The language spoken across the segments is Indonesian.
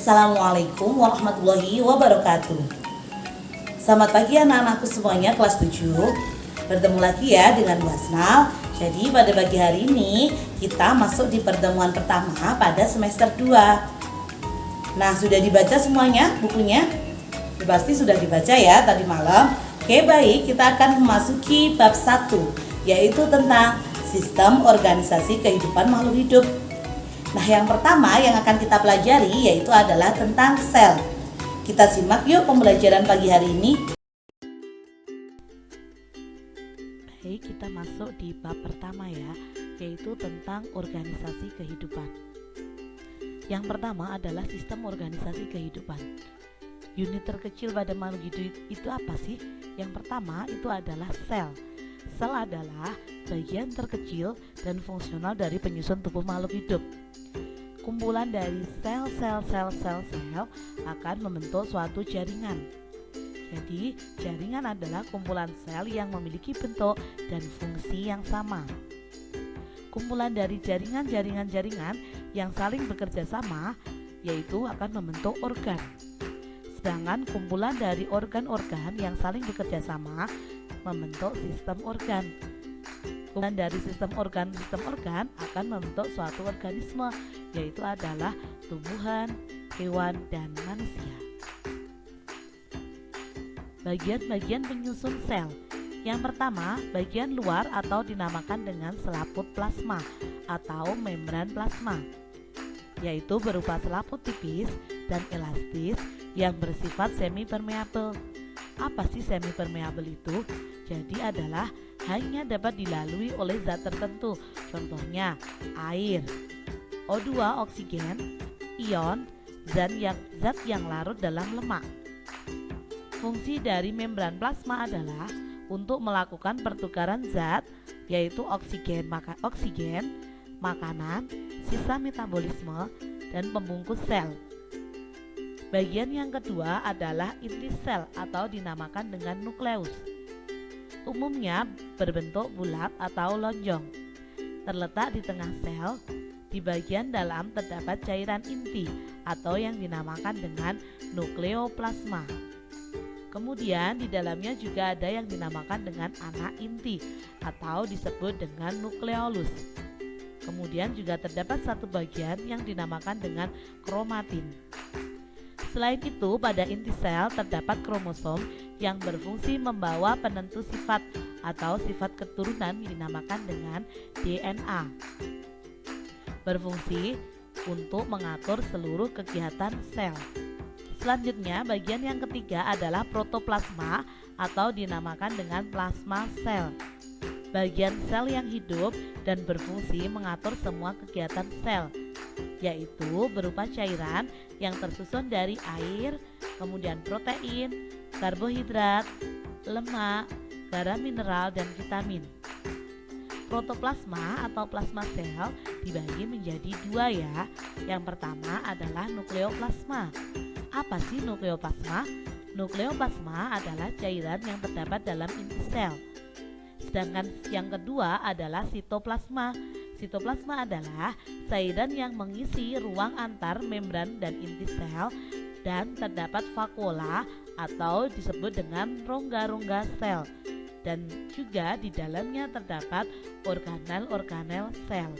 Assalamualaikum warahmatullahi wabarakatuh. Selamat pagi anak-anakku semuanya kelas 7. Bertemu lagi ya dengan Bu Hasnal. Jadi pada pagi hari ini kita masuk di pertemuan pertama pada semester 2. Nah, sudah dibaca semuanya bukunya? Pasti sudah dibaca ya tadi malam. Oke, baik, kita akan memasuki bab 1, yaitu tentang sistem organisasi kehidupan makhluk hidup. Nah, yang pertama yang akan kita pelajari yaitu adalah tentang sel. Kita simak yuk pembelajaran pagi hari ini. Baik, kita masuk di bab pertama ya, yaitu tentang organisasi kehidupan. Yang pertama adalah sistem organisasi kehidupan. Unit terkecil pada makhluk hidup itu apa sih? Yang pertama itu adalah sel. Sel adalah bagian terkecil dan fungsional dari penyusun tubuh makhluk hidup. Kumpulan dari sel akan membentuk suatu jaringan. Jadi, jaringan adalah kumpulan sel yang memiliki bentuk dan fungsi yang sama. Kumpulan dari jaringan yang saling bekerja sama yaitu akan membentuk organ. Sedangkan kumpulan dari organ-organ yang saling bekerja sama membentuk sistem organ. Kumpulan dari sistem organ akan membentuk suatu organisme, yaitu adalah tumbuhan, hewan, dan manusia. Bagian-bagian penyusun sel. Yang pertama, bagian luar atau dinamakan dengan selaput plasma atau membran plasma, yaitu berupa selaput tipis dan elastis yang bersifat semi-permeabel. Apa sih semi-permeabel itu? Jadi adalah hanya dapat dilalui oleh zat tertentu, contohnya air, O2 oksigen, ion, zat yang larut dalam lemak. Fungsi dari membran plasma adalah untuk melakukan pertukaran zat, yaitu oksigen, makanan, sisa metabolisme, dan pembungkus sel. Bagian yang kedua adalah inti sel atau dinamakan dengan nukleus. Umumnya berbentuk bulat atau lonjong. Terletak di tengah sel, di bagian dalam terdapat cairan inti atau yang dinamakan dengan nukleoplasma. Kemudian di dalamnya juga ada yang dinamakan dengan anak inti atau disebut dengan nukleolus. Kemudian juga terdapat satu bagian yang dinamakan dengan kromatin. Selain itu, pada inti sel terdapat kromosom yang berfungsi membawa penentu sifat atau sifat keturunan yang dinamakan dengan DNA. Berfungsi untuk mengatur seluruh kegiatan sel. Selanjutnya, bagian yang ketiga adalah protoplasma atau dinamakan dengan plasma sel. Bagian sel yang hidup dan berfungsi mengatur semua kegiatan sel, yaitu berupa cairan yang tersusun dari air, kemudian protein, karbohidrat, lemak, garam mineral, dan vitamin. Protoplasma atau plasma sel dibagi menjadi dua ya. Yang pertama adalah nukleoplasma. Apa sih nukleoplasma? Nukleoplasma adalah cairan yang terdapat dalam inti sel. Sedangkan yang kedua adalah sitoplasma. Sitoplasma adalah cairan yang mengisi ruang antar membran dan inti sel, dan terdapat vakuola atau disebut dengan rongga-rongga sel, dan juga di dalamnya terdapat organel-organel sel.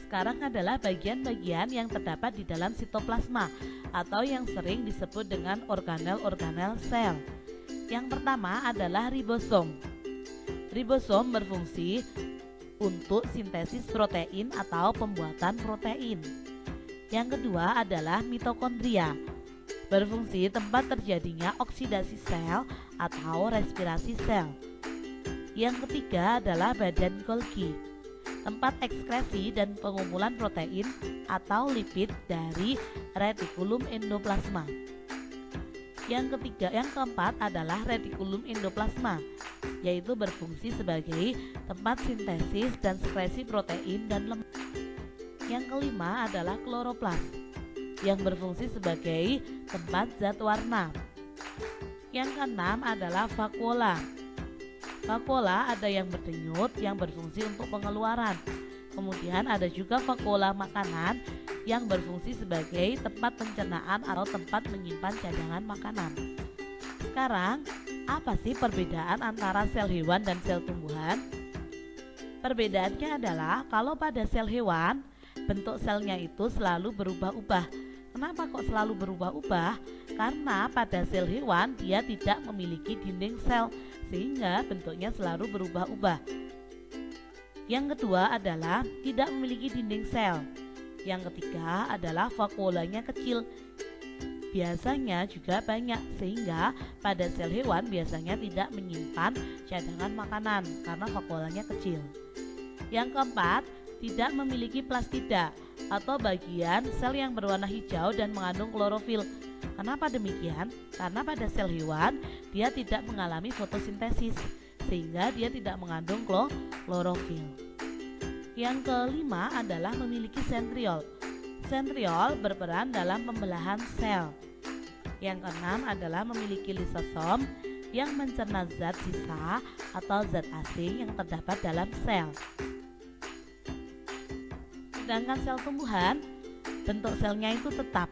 Sekarang adalah bagian-bagian yang terdapat di dalam sitoplasma atau yang sering disebut dengan organel-organel sel. Yang pertama adalah ribosom. Ribosom berfungsi untuk sintesis protein atau pembuatan protein. Yang kedua adalah mitokondria. Berfungsi tempat terjadinya oksidasi sel atau respirasi sel. Yang ketiga adalah badan Golgi, tempat ekskresi dan pengumpulan protein atau lipid dari retikulum endoplasma. Yang keempat adalah retikulum endoplasma, yaitu berfungsi sebagai tempat sintesis dan sekresi protein dan lemak. Yang kelima adalah kloroplas, yang berfungsi sebagai tempat zat warna. Yang keenam adalah vakuola. Vakuola ada yang berdenyut yang berfungsi untuk pengeluaran. Kemudian ada juga vakuola makanan yang berfungsi sebagai tempat pencernaan atau tempat menyimpan cadangan makanan. Sekarang, apa sih perbedaan antara sel hewan dan sel tumbuhan? Perbedaannya adalah kalau pada sel hewan, bentuk selnya itu selalu berubah-ubah. Kenapa kok selalu berubah-ubah? Karena pada sel hewan dia tidak memiliki dinding sel, sehingga bentuknya selalu berubah-ubah. Yang kedua adalah tidak memiliki dinding sel. Yang ketiga adalah vakuolanya kecil. Biasanya juga banyak, sehingga pada sel hewan biasanya tidak menyimpan cadangan makanan karena vakuolanya kecil. Yang keempat, tidak memiliki plastida atau bagian sel yang berwarna hijau dan mengandung klorofil. Kenapa demikian? Karena pada sel hewan dia tidak mengalami fotosintesis, sehingga dia tidak mengandung klorofil. Yang kelima adalah memiliki sentriol. Sentriol berperan dalam pembelahan sel. Yang keenam adalah memiliki lisosom yang mencerna zat sisa atau zat asing yang terdapat dalam sel. Sedangkan sel tumbuhan, bentuk selnya itu tetap.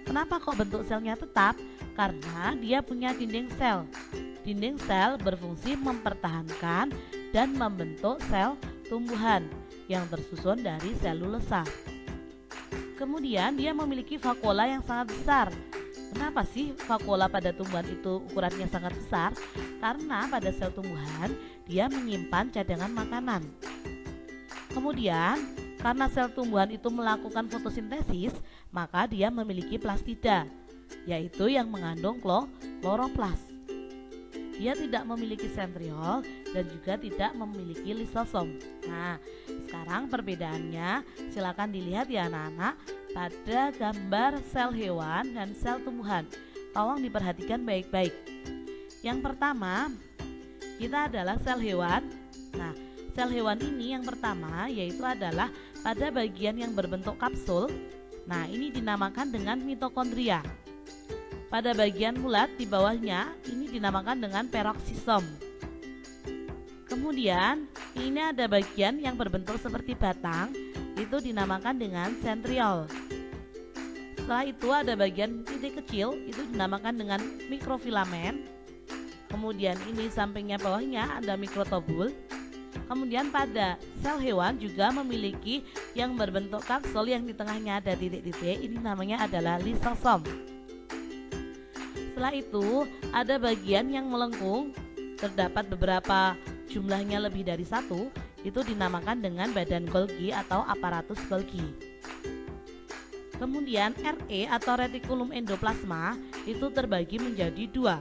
Kenapa kok bentuk selnya tetap? Karena dia punya dinding sel. Dinding sel berfungsi mempertahankan dan membentuk sel tumbuhan yang tersusun dari selulosa. Kemudian dia memiliki vakuola yang sangat besar. Kenapa sih vakuola pada tumbuhan itu ukurannya sangat besar? Karena pada sel tumbuhan dia menyimpan cadangan makanan. Kemudian karena sel tumbuhan itu melakukan fotosintesis, maka dia memiliki plastida, yaitu yang mengandung kloroplas. Dia tidak memiliki sentriol dan juga tidak memiliki lisosom. Nah, sekarang perbedaannya silakan dilihat ya anak-anak pada gambar sel hewan dan sel tumbuhan. Tolong diperhatikan baik-baik. Yang pertama, kita adalah sel hewan. Nah, sel hewan ini yang pertama yaitu adalah pada bagian yang berbentuk kapsul. Nah, ini dinamakan dengan mitokondria. Pada bagian bulat di bawahnya ini dinamakan dengan peroksisom. Kemudian ini ada bagian yang berbentuk seperti batang, itu dinamakan dengan sentriol. Setelah itu ada bagian titik kecil, itu dinamakan dengan mikrofilamen. Kemudian ini sampingnya bawahnya ada mikrotubul. Kemudian pada sel hewan juga memiliki yang berbentuk kapsul yang di tengahnya ada titik-titik, ini namanya adalah lisosom. Setelah itu ada bagian yang melengkung, terdapat beberapa jumlahnya lebih dari satu, itu dinamakan dengan badan Golgi atau aparatus Golgi. Kemudian RE atau retikulum endoplasma itu terbagi menjadi dua.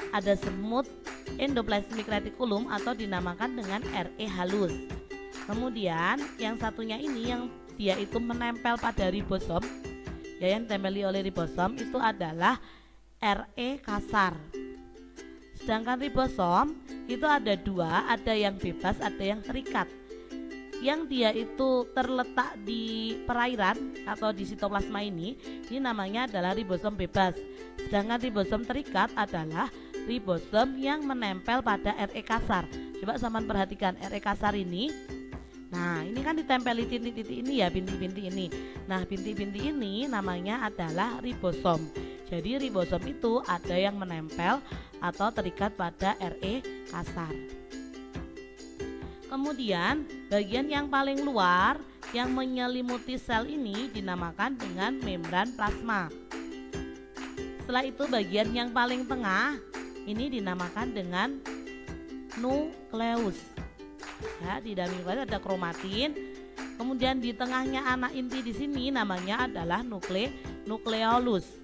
Ada semut endoplasmic reticulum atau dinamakan dengan RE halus. Kemudian yang satunya ini yang dia itu menempel pada ribosom, ya, yang ditempeli oleh ribosom itu adalah RE kasar. Sedangkan ribosom itu ada dua, ada yang bebas, ada yang terikat. Yang dia itu terletak di perairan atau di sitoplasma ini namanya adalah ribosom bebas. Sedangkan ribosom terikat adalah ribosom yang menempel pada RE kasar. Coba saman perhatikan RE kasar ini. Nah, ini kan ditempeli titik-titik ini ya, bintik-bintik ini. Nah, bintik-bintik ini namanya adalah ribosom. Jadi ribosom itu ada yang menempel atau terikat pada RE kasar. Kemudian bagian yang paling luar yang menyelimuti sel ini dinamakan dengan membran plasma. Setelah itu bagian yang paling tengah ini dinamakan dengan nukleus. Ya, di dalam nukleus ada kromatin. Kemudian di tengahnya anak inti di sini namanya adalah nukleolus.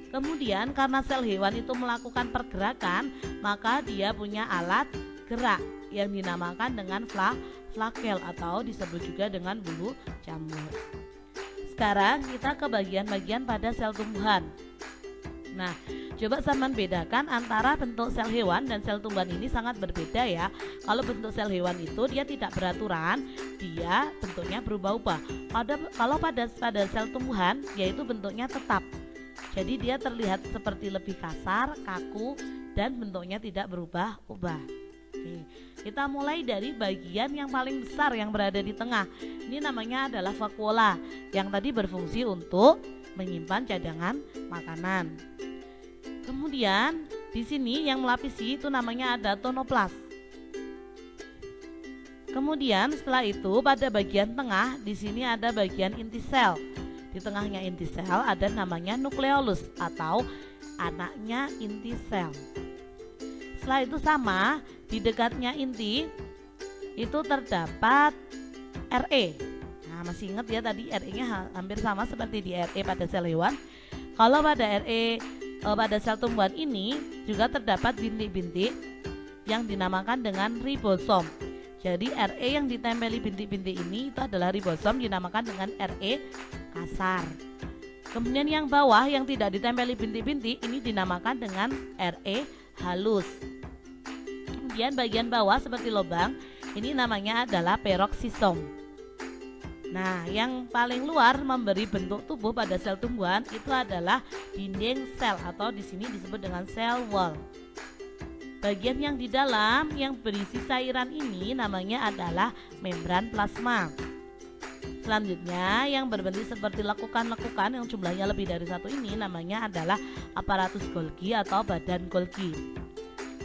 Kemudian karena sel hewan itu melakukan pergerakan, maka dia punya alat gerak yang dinamakan dengan flakel atau disebut juga dengan bulu jamur. Sekarang kita ke bagian-bagian pada sel tumbuhan. Nah, coba saman bedakan antara bentuk sel hewan dan sel tumbuhan ini sangat berbeda ya. Kalau bentuk sel hewan itu dia tidak beraturan, dia bentuknya berubah-ubah. Kalau pada sel tumbuhan yaitu bentuknya tetap. Jadi dia terlihat seperti lebih kasar, kaku, dan bentuknya tidak berubah-ubah. Oke. Kita mulai dari bagian yang paling besar yang berada di tengah. Ini namanya adalah vakuola yang tadi berfungsi untuk menyimpan cadangan makanan. Kemudian di sini yang melapisi itu namanya ada tonoplas. Kemudian setelah itu pada bagian tengah di sini ada bagian inti sel. Di tengahnya inti sel ada namanya nukleolus atau anaknya inti sel. Setelah itu sama, di dekatnya inti itu terdapat RE. Nah, masih ingat ya tadi RE-nya hampir sama seperti di RE pada sel hewan. Kalau pada RE pada sel tumbuhan ini juga terdapat bintik-bintik yang dinamakan dengan ribosom. Jadi RE yang ditempeli bintik-bintik ini itu adalah ribosom, dinamakan dengan RE kasar. Kemudian yang bawah yang tidak ditempeli bintik-bintik ini dinamakan dengan RE halus. Kemudian bagian bawah seperti lubang ini namanya adalah peroksisom. Nah, yang paling luar memberi bentuk tubuh pada sel tumbuhan itu adalah dinding sel atau di sini disebut dengan cell wall. Bagian yang di dalam yang berisi cairan ini namanya adalah membran plasma. Selanjutnya yang berbentuk seperti lekukan-lekukan yang jumlahnya lebih dari satu ini namanya adalah aparatus Golgi atau badan Golgi.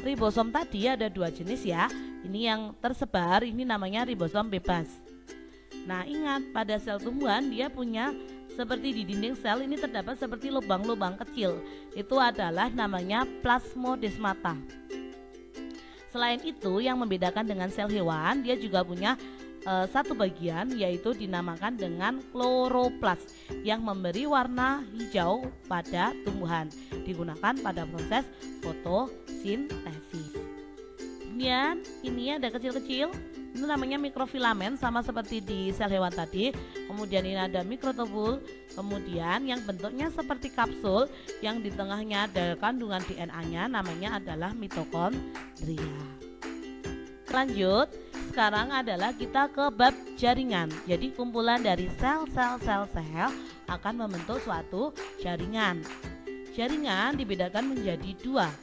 Ribosom tadi ada dua jenis ya. Ini yang tersebar ini namanya ribosom bebas. Nah, ingat pada sel tumbuhan dia punya seperti di dinding sel ini terdapat seperti lubang-lubang kecil. Itu adalah namanya plasmodesmata. Selain itu yang membedakan dengan sel hewan, dia juga punya satu bagian yaitu dinamakan dengan kloroplas yang memberi warna hijau pada tumbuhan, digunakan pada proses fotosintesis. Kemudian ini ada kecil-kecil, itu namanya mikrofilamen sama seperti di sel hewan tadi. Kemudian ini ada mikrotubul, kemudian yang bentuknya seperti kapsul yang di tengahnya ada kandungan DNA-nya namanya adalah mitokondria. Lanjut, sekarang adalah kita ke bab jaringan. Jadi kumpulan dari sel-sel akan membentuk suatu jaringan. Jaringan dibedakan menjadi dua,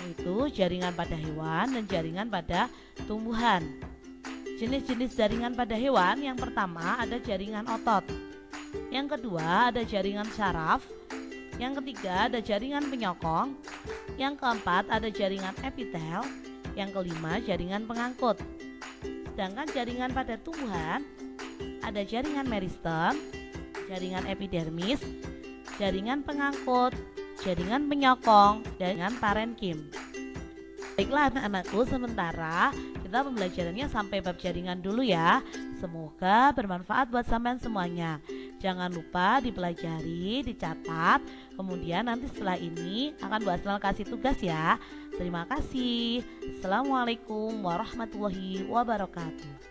yaitu jaringan pada hewan dan jaringan pada tumbuhan. Jenis-jenis jaringan pada hewan yang pertama ada jaringan otot, yang kedua ada jaringan saraf, yang ketiga ada jaringan penyokong, yang keempat ada jaringan epitel, yang kelima jaringan pengangkut. Sedangkan jaringan pada tumbuhan ada jaringan meristem, jaringan epidermis, jaringan pengangkut, jaringan penyokong, dan jaringan parenkim. Baiklah anak-anakku, sementara kita pembelajarannya sampai bab jaringan dulu ya. Semoga bermanfaat buat sampean semuanya. Jangan lupa dipelajari, dicatat. Kemudian nanti setelah ini akan Bu Asnal kasih tugas ya. Terima kasih. Assalamualaikum warahmatullahi wabarakatuh.